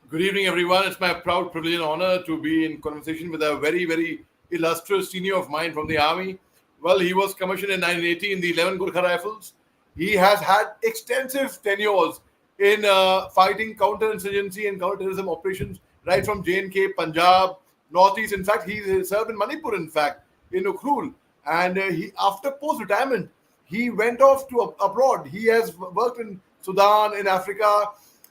Good evening, everyone. It's my proud privilege and honor to be in conversation with a very, very illustrious senior of mine from the army. Well, he was commissioned in 1980 in the 11 Gurkha Rifles. He has had extensive tenures in fighting counterinsurgency and counterterrorism operations right from J&K, Punjab, Northeast. In fact, he served in Manipur, in fact, in Ukhrul. And he, after post-retirement, he went off to abroad. He has worked in Sudan, in Africa.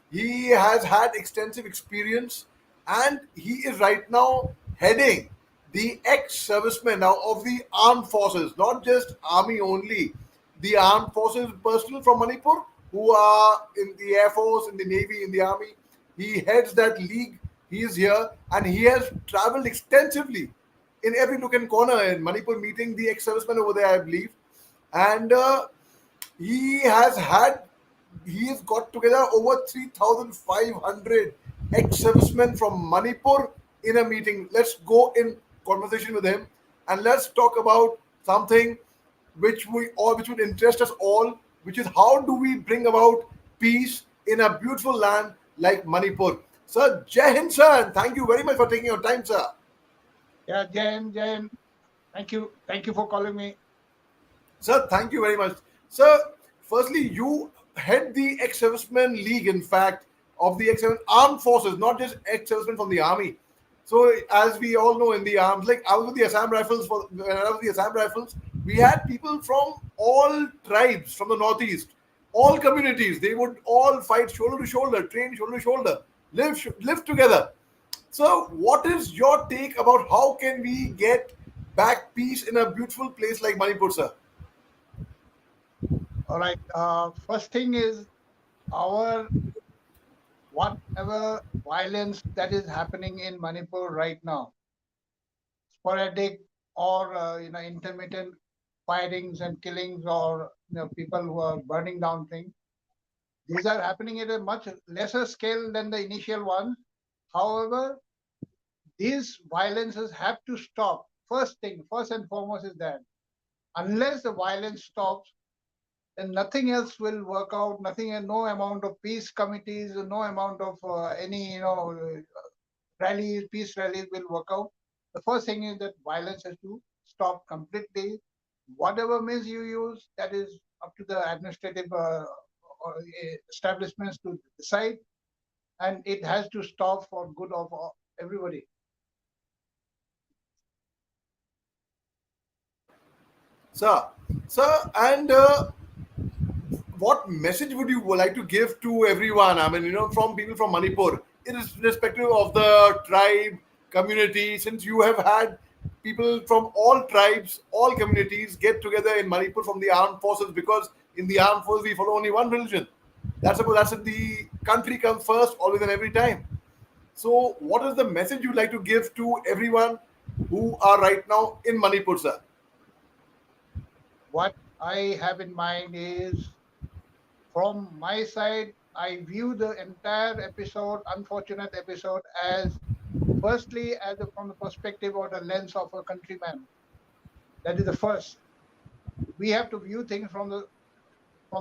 He has had extensive experience, and he is right now heading the ex-servicemen now of the armed forces, not just army only. The armed forces personnel from Manipur who are in the air force, in the navy, in the army. He heads that league. He is here, and he has traveled extensively in every nook and corner in Manipur, meeting the ex-servicemen over there, I believe. And he has had he has got together over 3,500 ex-servicemen from Manipur in a meeting. Let's go in conversation with him, and let's talk about something which would interest us all, which is how do we bring about peace in a beautiful land like Manipur. Sir, Jai Hind, sir, and thank you very much for taking your time, sir. Yeah, Jain. Thank you for calling me. Sir, thank you very much. Sir, firstly, you head the ex-servicemen league, in fact, of the ex armed forces, not just ex-servicemen from the army. So, as we all know, in the arms, like I was with the Assam Rifles, when I was with the Assam Rifles, we had people from all tribes from the northeast, all communities. They would all fight shoulder to shoulder, train shoulder to shoulder, live together. So, what is your take about how can we get back peace in a beautiful place like Manipur, sir? All right. First thing is our whatever violence that is happening in Manipur right now, sporadic or intermittent firings and killings, or people who are burning down things. These are happening at a much lesser scale than the initial one. However, these violences have to stop. First and foremost is that unless the violence stops, then nothing else will work out. No amount of peace committees, no amount of any rallies, peace rallies will work out. The first thing is that violence has to stop completely. Whatever means you use, that is up to the administrative establishments to decide, and it has to stop for good of everybody. Sir, and what message would you like to give to everyone? I mean, from people from Manipur, irrespective of the tribe, community, since you have had people from all tribes, all communities get together in Manipur from the armed forces, because in the armed forces we follow only one religion. That's it. The country comes first, always and every time. So, what is the message you'd like to give to everyone who are right now in Manipur, sir? What I have in mind is, from my side, I view the entire episode, unfortunate episode, as firstly from the perspective or the lens of a countryman. That is the first. We have to view things from the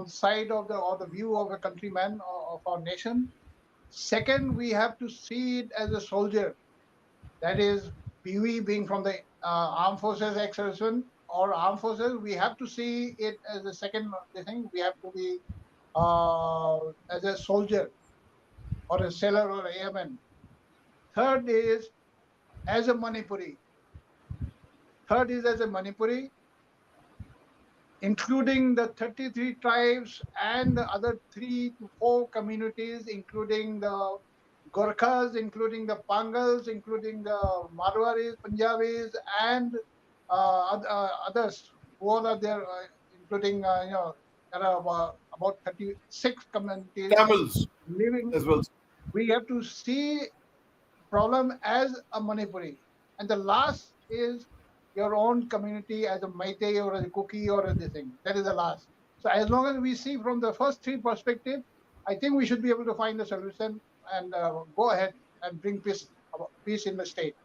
side of the view of a countryman of our nation. Second, we have to see it as a soldier. That is, we being from the armed forces, ex-servicemen or armed forces, we have to see it as a second thing. We have to be as a soldier or a sailor or a airman. Third is as a Manipuri. Including the 33 tribes and the other 3 to 4 communities, including the Gorkhas, including the Pangals, including the Marwaris, Punjabis, and others who all are there, including, there are about 36 communities Tamils living. as well. We have to see problem as a Manipuri. And the last is your own community as a Meitei or as a Kuki or as a thing. That is the last. So as long as we see from the first 3 perspectives, I think we should be able to find a solution and go ahead and bring peace in the state.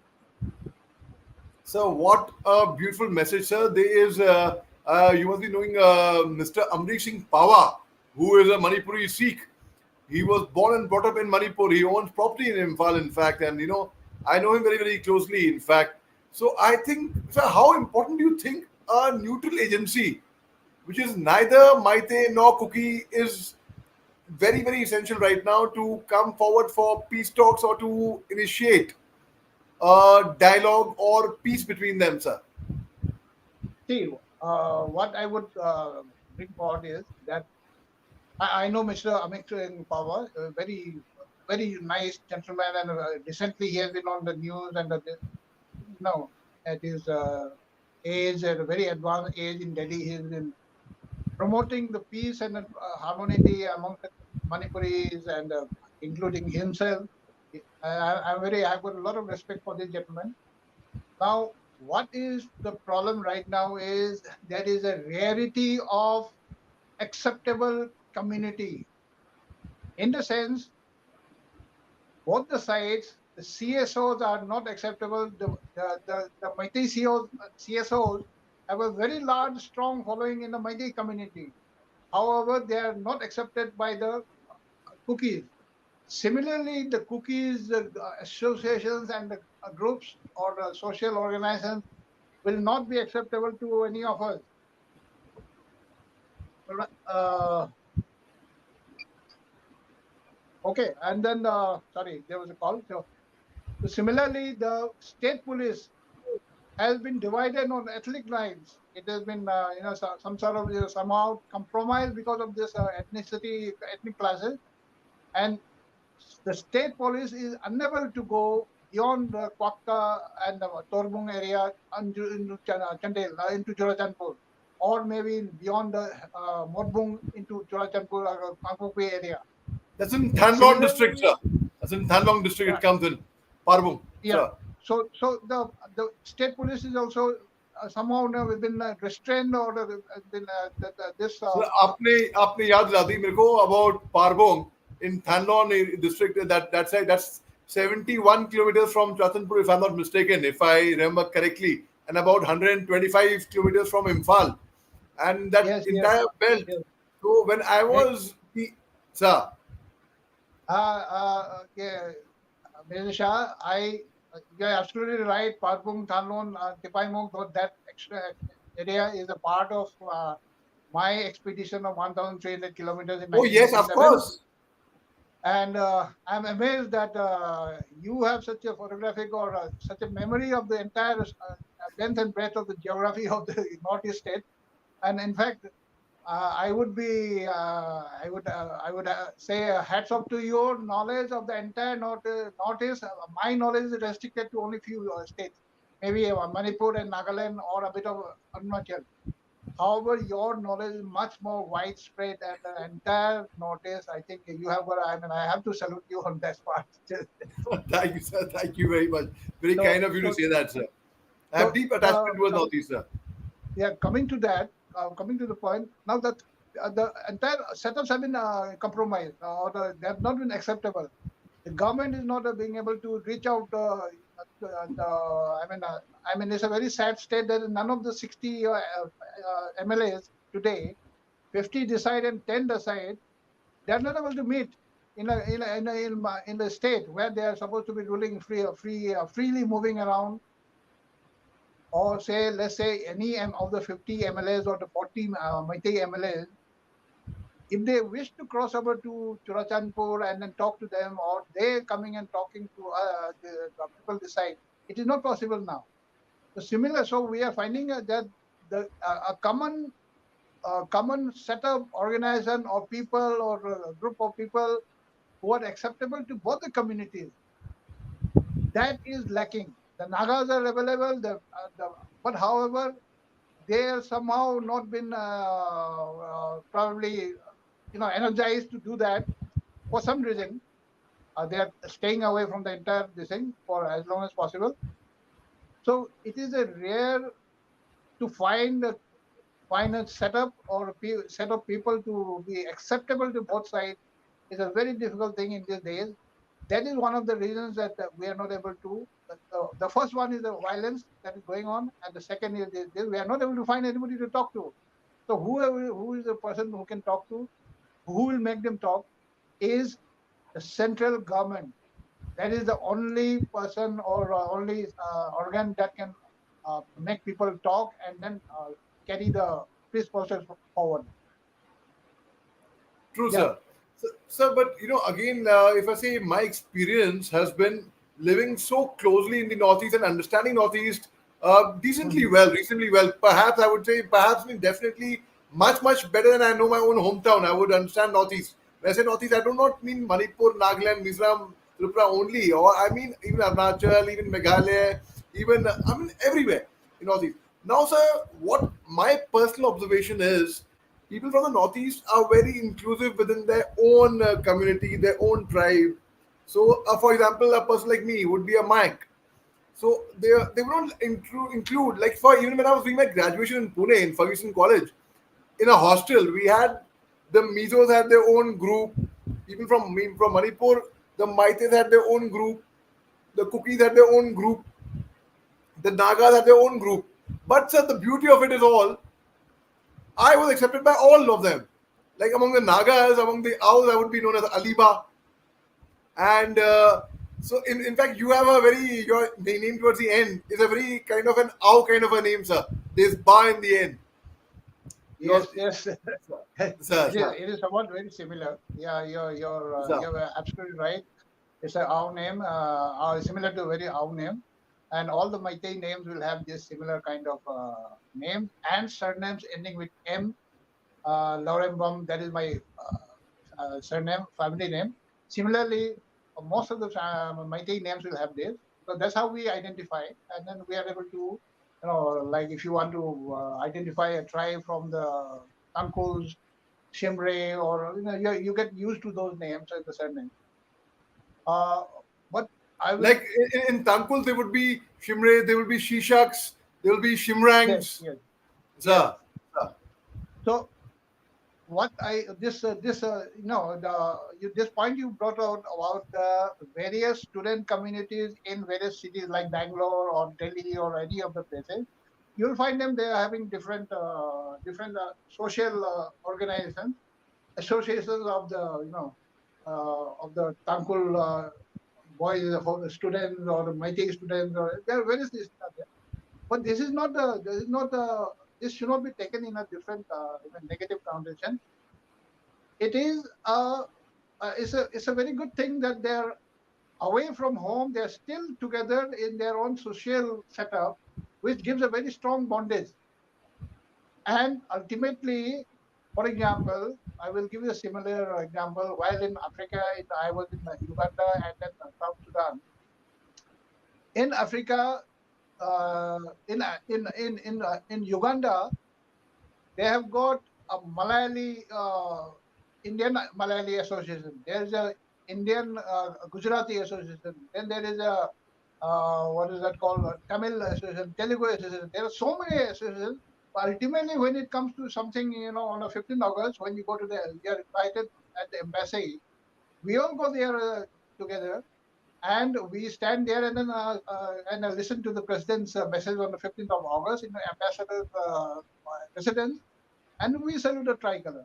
So, what a beautiful message, sir. There is, you must be knowing Mr. Amrish Singh Pawa, who is a Manipuri Sikh. He was born and brought up in Manipur. He owns property in Imphal, in fact, and I know him very, very closely, in fact. So I think, sir, how important do you think a neutral agency, which is neither Maite nor Cookie, is very, very essential right now to come forward for peace talks or to initiate a dialogue or peace between them, sir? See, what I would bring forward is that I know Mr. Amit in power, a very nice gentleman, and recently he has been on the news and at his age, at a very advanced age in Delhi, he has been promoting the peace and harmony among the Manipuris and including himself. I've got a lot of respect for this gentleman. Now, what is the problem right now is there is a rarity of acceptable community. In the sense, both the sides, the CSOs are not acceptable. The Meitei CSOs have a very large, strong following in the Meitei community. However, they are not accepted by the cookies. Similarly, the cookies associations and the groups or social organizations will not be acceptable to any of us. Uh, okay, and then sorry, there was a call. So similarly, the state police has been divided on ethnic lines. It has been some sort of somehow compromised because of this ethnic classes, and the state police is unable to go beyond the Kwakta and the Torbung area into Chandel, into Churachandpur, or maybe beyond the Morbung into Churachandpur or Kangpokpi area. That's in Thanlong district, Similarly, sir. That's in Thanlong district. It right, comes in Parbung, yeah. sir. So the state police is also somehow been restrained or been this. So आपने आपने याद दिला दी मेरे को about Parbong in Thanlong district. That side, that's 71 kilometers from Chatanpur, if I'm not mistaken, if I remember correctly, and about 125 kilometers from Imphal, and that Yes, yes, entire belt. yes. So when I was sir, Yeah, Major Shah, you're absolutely right. Parpung, Thanlon, Tipaimong, that extra area is a part of my expedition of 1,300 kilometers in oh yes, of 1987. course. And I'm amazed that you have such a photographic or such a memory of the entire length and breadth of the geography of the Northeast state. And in fact, I would say hats off to your knowledge of the entire Northeast. My knowledge is restricted to only few states, maybe Manipur and Nagaland or a bit of Arunachal. However, your knowledge is much more widespread and the entire Northeast. I think you have got. I mean, I have to salute you on that part. Thank you, sir. Thank you very much. Very so, kind of you to so, say that, sir. I have so, deep attachment towards Northeast, sir. yeah, coming to that, coming to the point, now that the entire setups have been compromised or they have not been acceptable. The government is not being able to reach out. I mean, it's a very sad state that none of the 60 MLAs today, 50 decide and 10 decide, they are not able to meet in the state where they are supposed to be ruling freely moving around, or say, let's say, any of the 50 MLAs or the 40 Meitei MLAs, if they wish to cross over to Churachandpur and then talk to them, or they coming and talking to the people decide, it is not possible now. So we are finding that a common setup, organization or people or a group of people who are acceptable to both the communities, that is lacking. The Nagas are available, but however, they have somehow not been probably energized to do that for some reason. They are staying away from the entire this thing for as long as possible. So it is a rare to find a setup or a set of people to be acceptable to both sides is a very difficult thing in these days. That is one of the reasons that we are not able to. The first one is the violence that is going on, and the second is this, we are not able to find anybody to talk to. So who is the person who can talk to? Who will make them talk? is the central government. That is the only person or only organ that can make people talk and then carry the peace process forward. True, Yeah. sir. Sir, but again, if I say my experience has been living so closely in the Northeast and understanding Northeast decently Mhm. well, reasonably well. Perhaps I would say, perhaps definitely much better than I know my own hometown. I would understand Northeast. When I say Northeast, I do not mean Manipur, Nagaland, Mizoram, Tripura only, or I mean even Arunachal, even Meghalaya, even I mean everywhere in Northeast. Now, sir, what my personal observation is, people from the Northeast are very inclusive within their own community, their own tribe. So, for example, a person like me would be a Mac. So they would not include, like, for even when I was doing my graduation in Pune in Ferguson College, in a hostel we had, the Mizos had their own group, people from Manipur, the Maites had their own group, the Cookies had their own group, the Nagas had their own group. But sir, the beauty of it is all, I was accepted by all of them. Like among the Nagas, among the Owls, I would be known as Aliba. And so, in fact, you have a very, your name towards the end is a very kind of an Ow kind of a name, sir. There's Ba in the end. Yours, Yes, yes. sir, sir, It is somewhat very similar. Yeah, sir. you're absolutely right. It's a our name, similar to a very our name, and all the Meitei names will have this similar kind of names and surnames ending with M. Laurembum, that is my surname, family name. Similarly, most of the Meitei names will have this. So that's how we identify, and then we are able to, like if you want to identify a tribe from the Tankuls, Shimre, or you get used to those names and the surname. Uh, but I will, Like in Tankul, there would be Shimre, there will be Shishaks, there will be yes, Shimrangs, yes, yes. sir. Sir. So what I this this point you brought out about the various student communities in various cities like Bangalore or Delhi or any of the places, you'll find them they are having different social organizations, associations of the of the Tankul boys, students or the Meitei students, or there are various things are there. But this is not this should not be taken in a different in a negative connotation. It is it's a very good thing that they're away from home. They're still together in their own social setup, which gives a very strong bondage. And ultimately, for example, I will give you a similar example. While in Africa, I was in Uganda and then South Sudan. In Africa, in Uganda, they have got a Malayali Indian Malayali Association. There is a Indian Gujarati Association. Then there is a what is that called? Tamil Association, Telugu Association. There are so many associations. But ultimately, when it comes to something, on a 15th August, when you go to you're invited at the embassy. We all go there together, and we stand there and then listen to the president's message on the 15th of August in the ambassador's residence, and we salute the tricolor.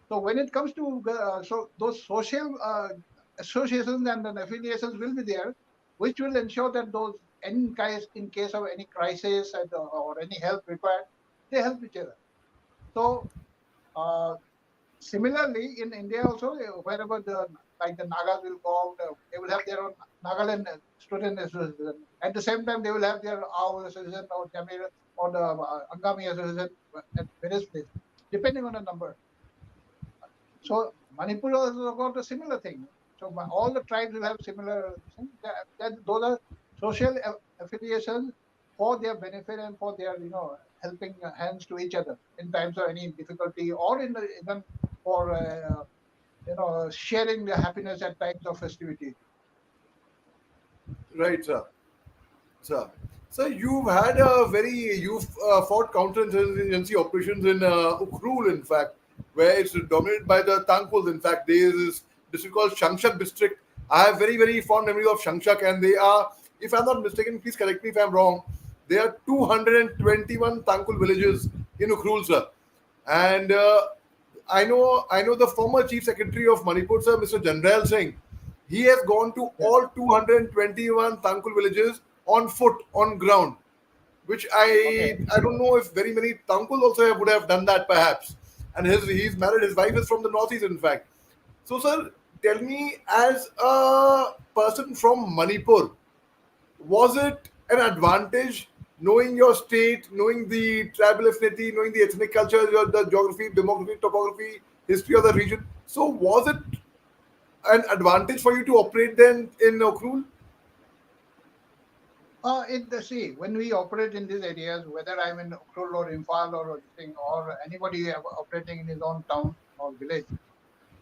So when it comes to so those social associations and then affiliations will be there, which will ensure that those in case of any crisis or any help required, they help each other. So uh, similarly, in India also, wherever the Nagas will go out, they will have their own Nagaland student association. At the same time, they will have their Ao association or Tamil or the Angami association at various places, depending on the number. So Manipur also got a similar thing. So all the tribes will have similar thing. Those are social affiliations for their benefit and for their helping hands to each other in times of any difficulty or even for sharing the happiness at times of festivity. Right, sir. Sir, you've fought counterinsurgency operations in Ukhrul, in fact, where it's dominated by the Tangkuls. In fact, there is this district called Shangshak district. I have very fond memories of Shangshak, and they are, if I'm not mistaken, please correct me if I'm wrong, there are 221 Tangkul villages in Ukhrul, sir. And I know the former Chief Secretary of Manipur, sir, Mr. Janrail Singh. He has gone to Yeah. all 221 Thankul villages on foot, on ground, which Okay. I don't know if very many Thankul also would have done that perhaps. And he's married. His wife is from the northeast, in fact. So, sir, tell me, as a person from Manipur, was it an advantage knowing your state, knowing the tribal affinity, knowing the ethnic culture, the geography, demography, topography, history of the region? So, was it an advantage for you to operate then in Okrul? See, when we operate in these areas, whether I'm in Ukrul or Imphal or this thing, or anybody operating in his own town or village,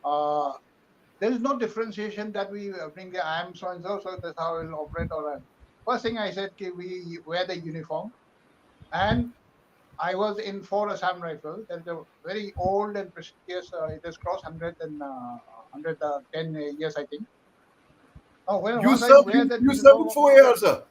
uh, there is no differentiation that we bring. I am so and so, so that's how I will operate. First thing I said, we wear the uniform, and I was in four Assam rifle. That is a very old and prestigious. It has crossed 110 years, I think. Oh, when You once I served wear that you served uniform, with 4 years, sir.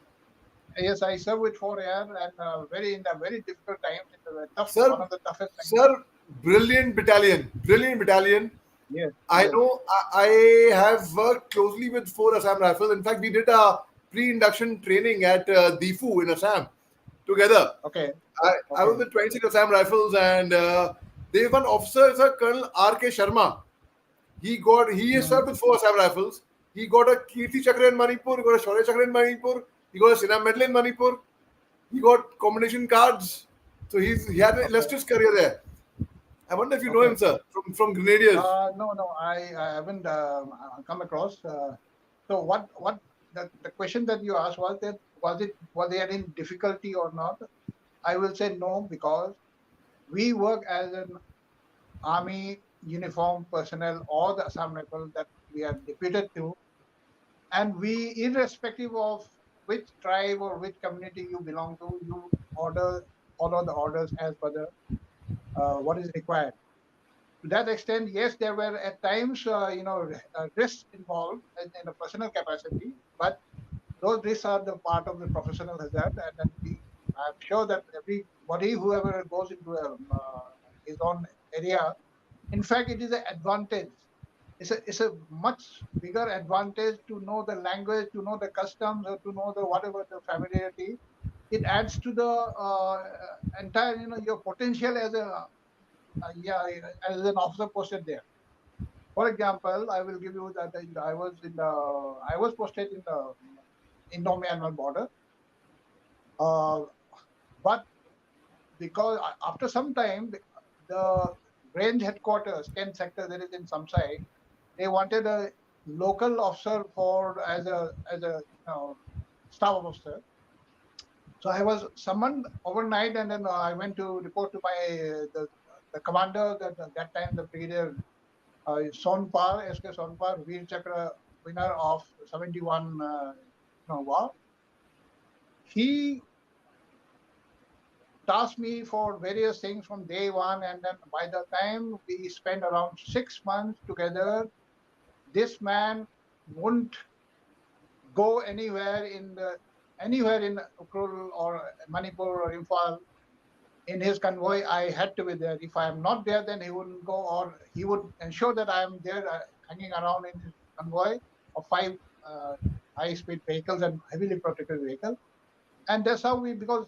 yes, I served with 4 years and very in the very difficult times. It's a tough, one Sir, of the toughest times. sir, brilliant battalion, brilliant battalion. Yes, I yes. know I have worked closely with four Assam Rifles. In fact, we did a pre-induction training at Difu in Assam together. Okay, I was okay. with 26 Assam Rifles, and they have one officer, is a Colonel R.K. Sharma. He Mm. served with four Assam Rifles. He got a Kirti Chakra in Manipur, he got a Shaurya Chakra in Manipur, he got a Sinha Medal in Manipur, he got combination cards. So he had an Okay, illustrious career there. I wonder if you know okay. him, sir, from Grenadiers. No, no, I haven't come across. So what the question that you asked was that was there any difficulty or not? I will say no because we work as an army uniform personnel or the Assam Rifle that we are deputed to, and we, irrespective of which tribe or which community you belong to, you order follow the orders as per the what is required. To that extent, yes, there were at times, risks involved in a personal capacity, but those risks are the part of the professional hazard, and then I'm sure that everybody, whoever goes into his own area, in fact, it is an advantage. It's a much bigger advantage to know the language, to know the customs, or to know the whatever the familiarity. It adds to the entire, your potential as yeah, as an officer posted there. For example, I will give you that I was posted in the Indo-Myanmar border, uh, but because after some time, the range headquarters, 10 sector that is in some side, they wanted a local officer for as a staff officer. So I was summoned overnight, and then I went to report to my the commander that time, the brigadier Sonpal, SK Sonpal, Veer Chakra winner of 71 war. He tasked me for various things from day one, and then by the time we spent around 6 months together, this man wouldn't go anywhere in Ukrul or Manipur or Imphal. In his convoy, I had to be there. If I am not there, then he wouldn't go, or he would ensure that I am there, hanging around in his convoy of five uh, high-speed vehicles and heavily protected vehicles. And that's how because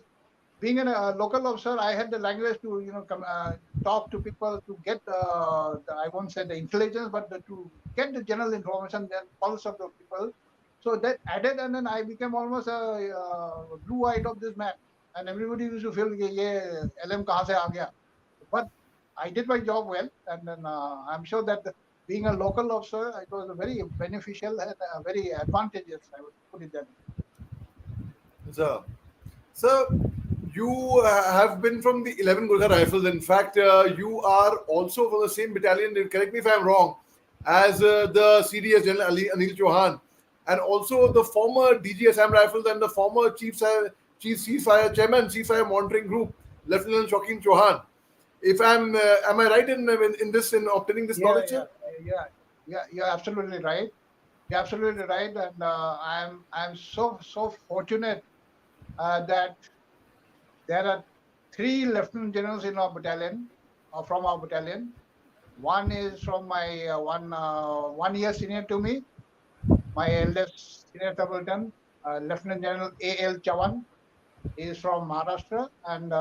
being a local officer, I had the language to talk to people to get I won't say the intelligence, but to get the general information, the pulse of the people. So that added, and then I became almost a blue eyed of this man, and everybody used to feel, yeah, LM kahan se aa gaya. But I did my job well, and then I'm sure that being a local officer, it was a very beneficial and very advantageous. I would put it that way. Sir, sir, you have been from the 11 Gurkha Rifles. In fact, you are also from the same battalion. Correct me if I'm wrong, as the CDS General Anil Chauhan, and also the former DG Assam Rifles and the former Chief Ceasefire Chairman Ceasefire Monitoring Group, Lieutenant Shokeen Chauhan. If am I right in obtaining this Yeah, knowledge, yeah, sir? yeah, yeah. You're absolutely right. You're absolutely right, and I'm so fortunate that there are three lieutenant generals in our battalion, from our battalion. One is from my 1 year senior to me, my eldest senior subaltern, Lieutenant General A.L. Chavan. He is from Maharashtra, and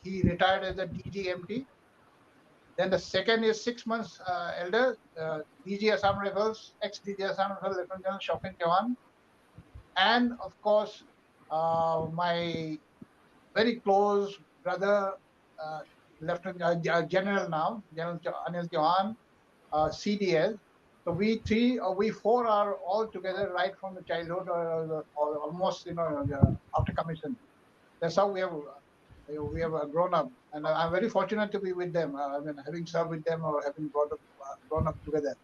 he retired as a DGMT. Then the second is 6 months elder, DG Assam Rifles, ex-DG Assam Rifles, Lieutenant General Shaukin Chavan. And of course, my very close brother, uh, General now, General Anil Chauhan, CDS. So we four are all together right from the childhood, or almost, after commission. That's how we have grown up, and I'm very fortunate to be with them. I mean, having served with them or having grown up together.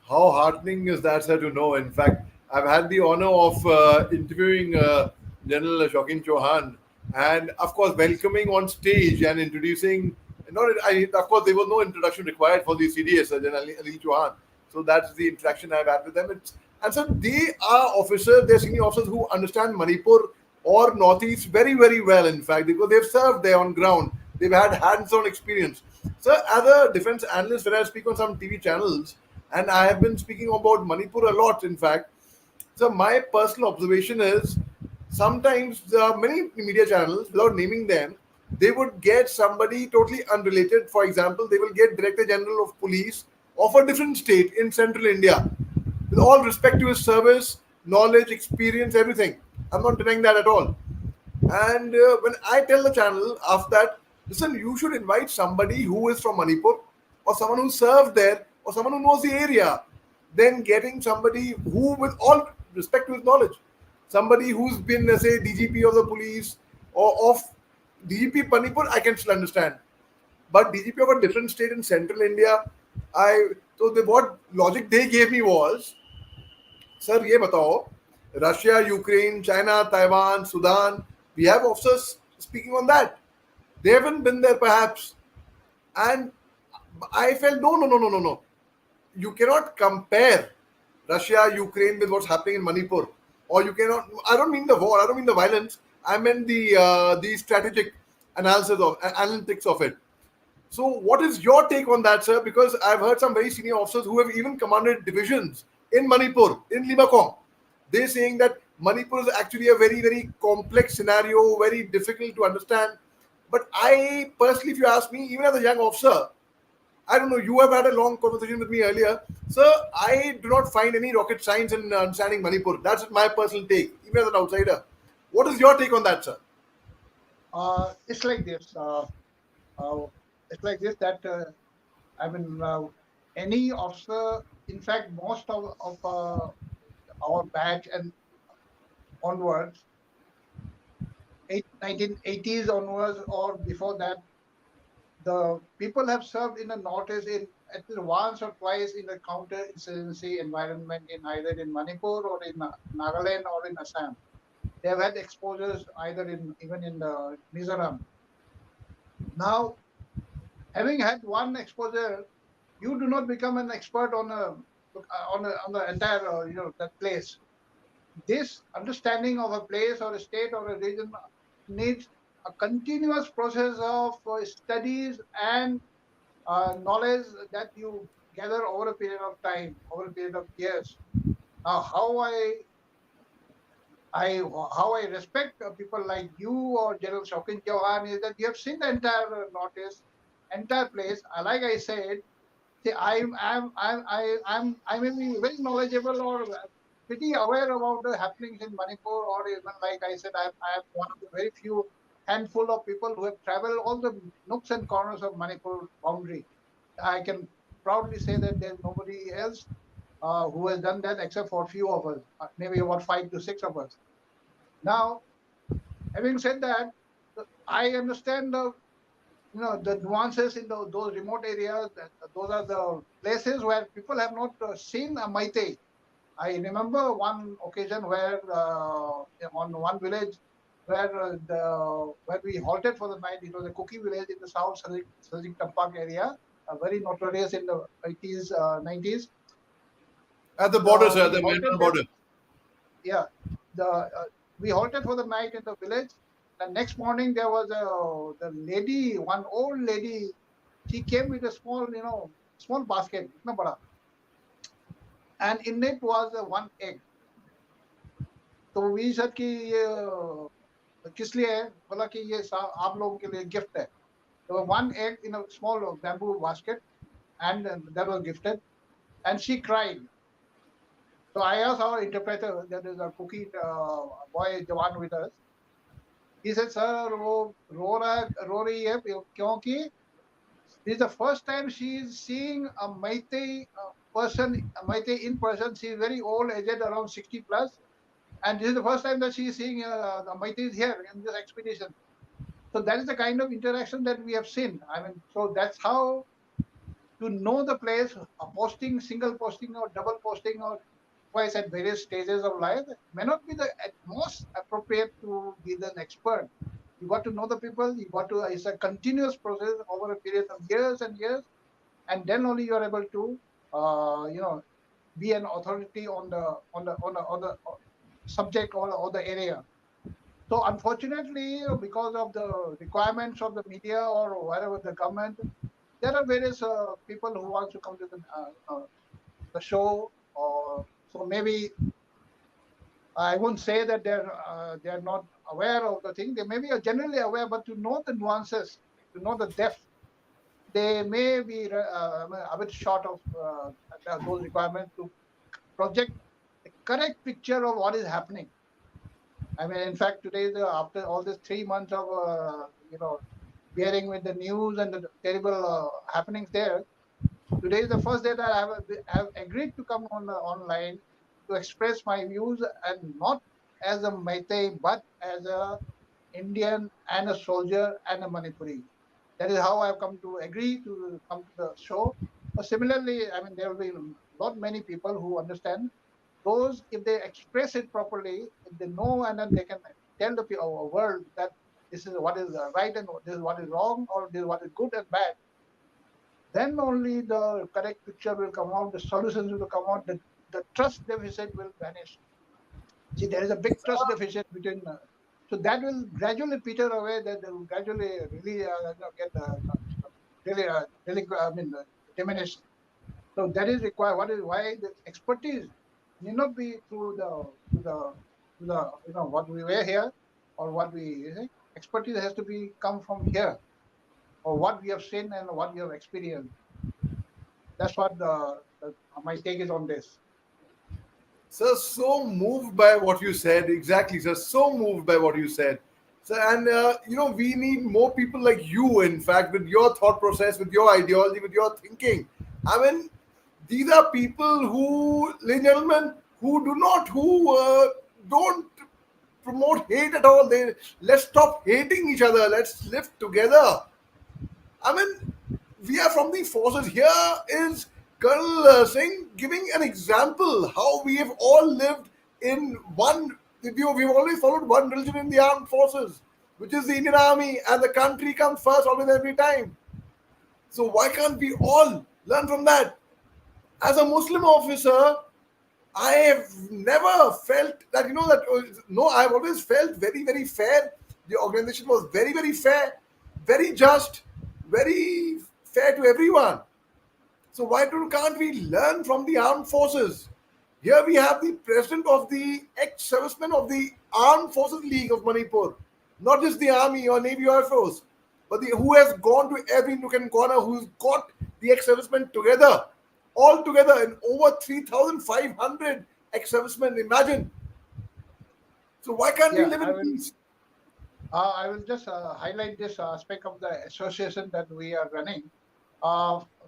How heartening is that, sir, to know? In fact, I've had the honor of interviewing General Shokin Chauhan, and of course, welcoming on stage and introducing. Not, of course, there was no introduction required for the CDS, General Anil Chauhan. So that's the interaction I've had with them. And so they are officers, they're senior officers who understand Manipur or Northeast very, very well, in fact, because they've served there on ground. They've had hands-on experience. So as a defense analyst, when I speak on some TV channels, and I have been speaking about Manipur a lot, in fact. So my personal observation is sometimes there are many media channels, without naming them, they would get somebody totally unrelated. For example, they will get Director General of Police of a different state in central India, with all respect to his service, knowledge, experience, everything. I'm not denying that at all. And when I tell the channel after that, listen, you should invite somebody who is from Manipur, or someone who served there, or someone who knows the area, then getting somebody who, with all respect to his knowledge, somebody who's been, let's say, DGP of the police or of DGP Manipur, I can still understand. But DGP of a different state in central India, what logic they gave me was, sir ये बताओ Russia, Ukraine, China, Taiwan, Sudan, we have officers speaking on that. They haven't been there perhaps. And I felt no, no, no, no, no, no. You cannot compare Russia, Ukraine with what's happening in Manipur. Or you cannot, I don't mean the war, I don't mean the violence. I meant the strategic analysis of analytics of it. So, what is your take on that, sir? Because I've heard some very senior officers who have even commanded divisions in Manipur, in Limakong. They're saying that Manipur is actually a very, very complex scenario, very difficult to understand. But I personally, if you ask me, even as a young officer, I don't know, you have had a long conversation with me earlier. Sir, I do not find any rocket science in understanding Manipur. That's my personal take, even as an outsider. What is your take on that, sir? It's like this. Uh, it's like this that I mean, any officer, in fact, most of our batch and onwards, 1980s onwards or before that, the people have served in the Northeast in at least once or twice in the counter-insurgency environment in either in Manipur or in Nagaland or in Assam. They have had exposures either in even in the Mizoram. Now, having had one exposure, you do not become an expert on the entire that place. This understanding of a place or a state or a region needs a continuous process of studies and knowledge that you gather over a period of time, over a period of years. Now, how I respect people like you or General Shaukin Chauhan is that you have seen the entire Northeast, entire place. Like I said, see, I may be very knowledgeable or pretty aware about the happenings in Manipur, or even like I said, I'm one of the very few handful of people who have traveled all the nooks and corners of Manipur boundary. I can proudly say that there's nobody else who has done that except for a few of us, maybe about 5 to 6 of us. Now, having said that, I understand the nuances in those remote areas. Those are the places where people have not seen a Maite. I remember one occasion where on one village where we halted for the night. It was a cookie village in the South Sajik Tampak area, very notorious in the 80s, 90s. At the border, sir, We the halted Myanmar there. border. Yeah, we halted for the night in the village. The next morning there was one old lady She came with a small, small basket, itna bada, and in it was one egg. तो we said कि ये किस लिए है? बोला कि ये आप लोगों के लिए गिफ्ट है. So one egg in a small bamboo basket, and that was gifted. And she cried. So I asked our interpreter, that is a cookie boy, Jawan with us. He said, "Sir, वो रो रही है क्योंकि this is the first time she is seeing a Meitei person, a Meitei in person. She is very old, aged, around 60 plus, and this is the first time that she is seeing the Meiteis here in this expedition. So that is the kind of interaction that we have seen. I mean, so that's how to know the place, a posting, single posting or double posting or twice at various stages of life may not be the at most appropriate to be an expert. You got to know the people. You got to. It's a continuous process over a period of years and years, and then only you are able to, be an authority on the subject or the area. So unfortunately, because of the requirements of the media or whatever the government, there are various people who want to come to the show, or so maybe I won't say that they're not aware of the thing. They may be generally aware, but to know the nuances, to know the depth, they may be a bit short of those requirements to project the correct picture of what is happening. I mean, in fact, today, after all these 3 months of bearing with the news and the terrible happenings there, today is the first day that I have agreed to come on online to express my views, and not as a Meitei, but as a Indian and a soldier and a Manipuri. That is how I've come to agree to come to the show. Similarly, I mean, there will be not many people who understand those, if they express it properly, if they know, and then they can tell the world that this is what is right and this is what is wrong, or this is what is good and bad, then only the correct picture will come out, the solutions will come out, the trust deficit will vanish. See, there is a big trust deficit between, so that will gradually peter away, that they will gradually really get really, I mean, diminished. So that is required. What is why the expertise need not be through the what we wear here or what we expertise has to be come from here, or what we have seen and what we have experienced. That's what my take is on this. Sir, so moved by what you said. Exactly, sir. So moved by what you said. So, and we need more people like you. In fact, with your thought process, with your ideology, with your thinking. I mean, these are people who, ladies and gentlemen, who don't promote hate at all. Let's stop hating each other. Let's live together. I mean, we are from the forces. Here is Colonel Singh giving an example how we have all lived in one. We've always followed one religion in the armed forces, which is the Indian Army, and the country comes first always every time. So why can't we all learn from that? As a Muslim officer, I have never felt that no. I've always felt very very fair. The organization was very very fair, very just, very fair to everyone. So can't we learn from the armed forces? Here we have the president of the ex-serviceman of the Armed Forces League of Manipur, not just the army or navy or air force, but who has gone to every nook and corner, who's got the ex-servicemen together, all together in over 3,500 ex-servicemen. Imagine. So why can't we Yeah, live I in will. peace? I will just highlight this aspect of the association that we are running.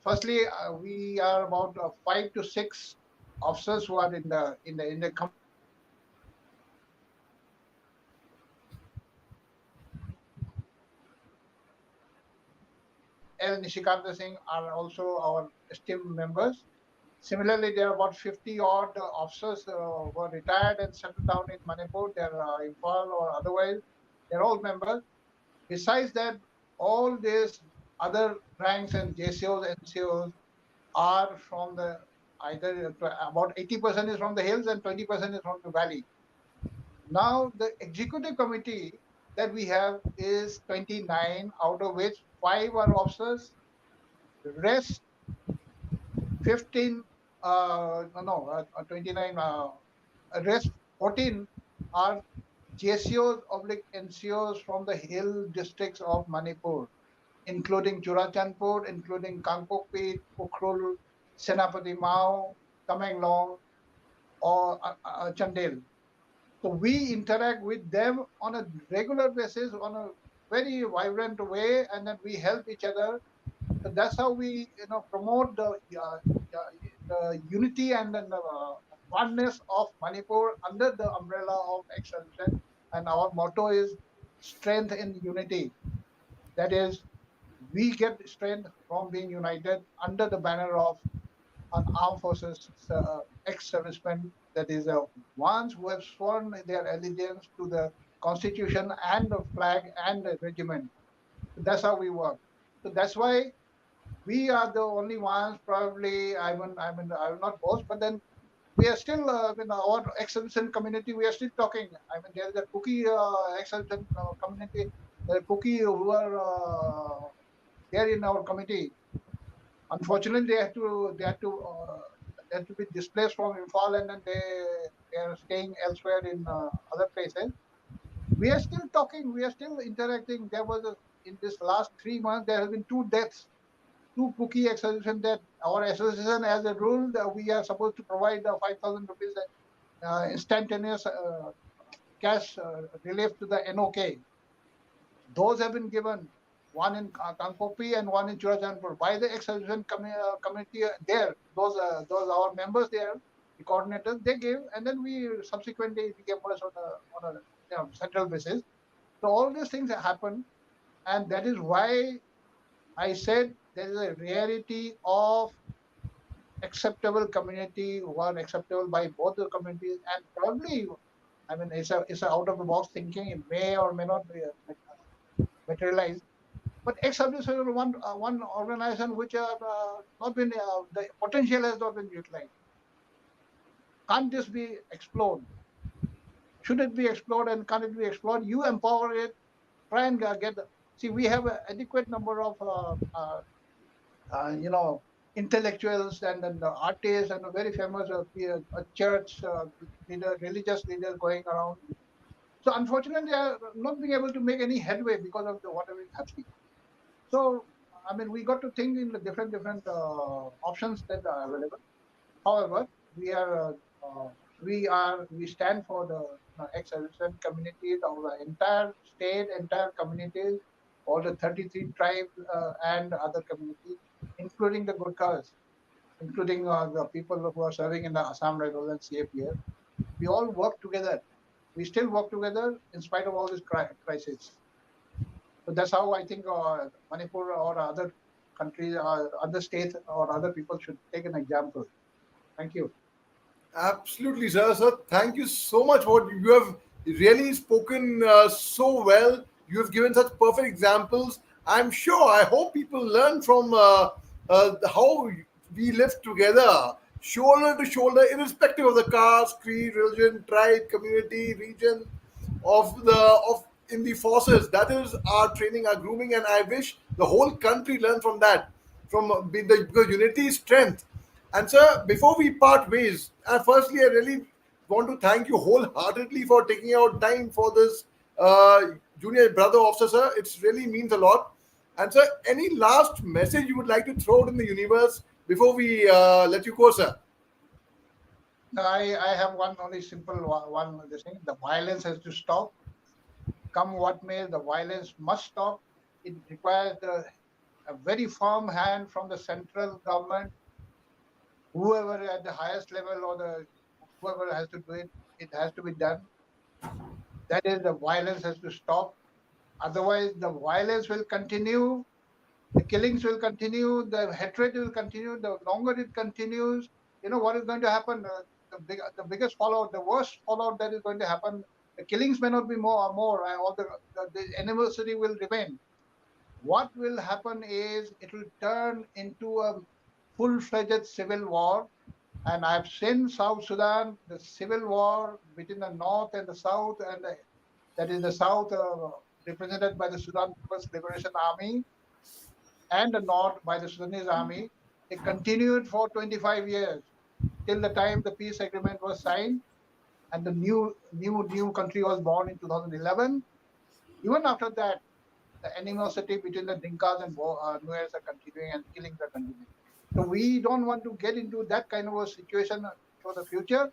Firstly, we are about 5 to 6 officers who are in the committee. L. Nishikanta Singh are also our esteemed members. Similarly, there are about 50 odd officers who are retired and settled down in Manipur. They're Imphal or otherwise. They're all members. Besides that, all these other ranks and JCOs, NCOs are from the either about 80% is from the hills and 20% is from the valley. Now, the executive committee that we have is 29, out of which 5 are officers Rest 15, no, 29, rest 14 are JCOs oblique NCOs from the hill districts of Manipur, including Churachandpur, including Kangpokpi, Ukhrul, Senapati Mao, Tamenglong, or Chandel. So we interact with them on a regular basis, on a very vibrant way, and then we help each other. So that's how we, promote the unity and then the oneness of Manipur under the umbrella of extension. And our motto is strength in unity. That is, we get strength from being united under the banner of an armed forces ex-servicemen, that is, ones who have sworn their allegiance to the constitution and the flag and the regiment. So that's how we work. So that's why we are the only ones. Probably, I will not boast, but then we are still in our ex-servicemen community. We are still talking. I mean, there is a cookie ex-servicemen community, cookie who are there in our committee. Unfortunately, they had to be displaced from Imphal, and then they are staying elsewhere in other places. We are still talking. We are still interacting. In this last 3 months there have been two deaths, two cookie association that our association has a rule that we are supposed to provide 5,000 rupees instantaneous cash relief to the NOK. Those have been given, one in Kangpopi and one in Churachandpur, by the ex-association committee there. Those our members there, the coordinators, they gave, and then we subsequently reimbursed on a central basis. So all these things happen, and that is why I said there is a rarity of acceptable community who are acceptable by both the communities, and probably, I mean, it's a out of the box thinking. It may or may not be materialized. But ex-servicemen is one organization which have not been the potential has not been utilized. Can't this be explored? Should it be explored, and can it be explored? You empower it. Try and get. See, we have an adequate number of you know, intellectuals and the artists and a very famous church leader, religious leader going around. So unfortunately, they are not being able to make any headway because of whatever is happening. So I mean, we got to think in the different options that are available. However, we are we stand for the ex-Association communities of the entire state, entire communities, all the 33 tribes and other communities, including the Gurkhas, including the people who are serving in the Assam Rifles and CAPF. We all work together. We still work together in spite of all this crisis. So that's how I think Manipur or other countries, other states or other people should take an example. Thank you. Absolutely, sir. Sir, thank you so much. What you have really spoken so well. You have given such perfect examples. I'm sure. I hope people learn from how we live together, shoulder to shoulder, irrespective of the caste, creed, religion, tribe, community, region, of in the forces. That is our training, our grooming, and I wish the whole country learn from that. From because unity is strength. And sir, before we part ways, firstly, I really want to thank you wholeheartedly for taking out time for this junior brother officer, sir. It really means a lot. And sir, any last message you would like to throw out in the universe before we let you go, sir? I have one only simple one this thing. The violence has to stop. Come what may, the violence must stop. It requires a very firm hand from the central government, whoever at the highest level or whoever has to do it. It has to be done. That is, the violence has to stop. Otherwise, the violence will continue. The killings will continue. The hatred will continue. The longer it continues, what is going to happen? The biggest fallout, the worst fallout that is going to happen. The killings may not be more, or the animosity will remain. What will happen is it will turn into a full-fledged civil war. And I've seen South Sudan, the civil war between the North and the South, and that is the South represented by the Sudan People's Liberation Army, and the north by the Sudanese army. It continued for 25 years till the time the peace agreement was signed and the new country was born in 2011. Even after that, the animosity between the Dinkas and Nuers are continuing and killings are continuing. So we don't want to get into that kind of a situation for the future.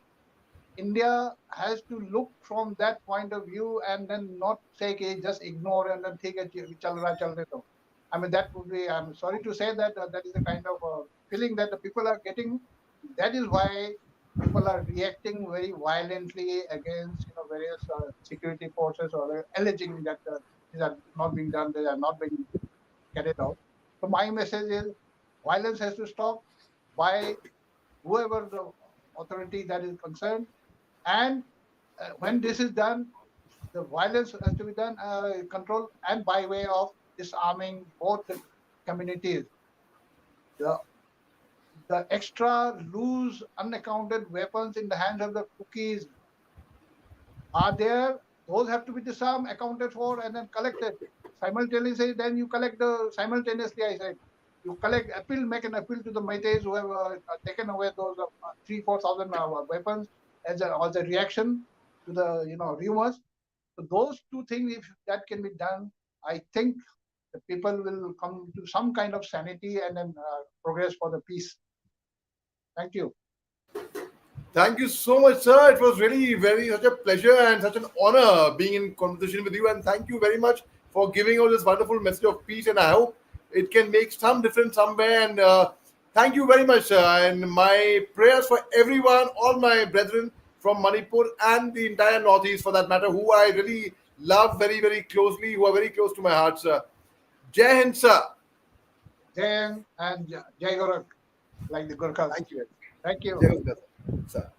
India has to look from that point of view and then not say, okay, just ignore and then take it, chal raha, chal raha. I mean, that would be, I'm sorry to say that that is the kind of feeling that the people are getting. That is why people are reacting very violently against various security forces or alleging that these are not being done, they are not being carried out. So my message is violence has to stop by whoever the authority that is concerned. And when this is done, the violence has to be done, controlled, and by way of disarming both the communities. The, the extra loose, unaccounted weapons in the hands of the cookies are there. Those have to be disarmed, accounted for, and then collected simultaneously. Then you collect the simultaneously. I said you collect appeal, make an appeal to the Meiteis who have taken away those 3,000-4,000 weapons as a reaction to the rumors. So those two things, if that can be done, I think the people will come to some kind of sanity and then progress for the peace. Thank you. Thank you so much, sir. It was really very such a pleasure and such an honor being in conversation with you. And thank you very much for giving us this wonderful message of peace. And I hope it can make some difference somewhere. And thank you very much, sir. And my prayers for everyone, all my brethren from Manipur and the entire Northeast, for that matter, who I really love very, very closely, who are very close to my heart, sir. Jai Hind, sir. Jai Hind and Jai Gorak, like the Gurkhas. Thank you. Thank you. Jai Hind, sir.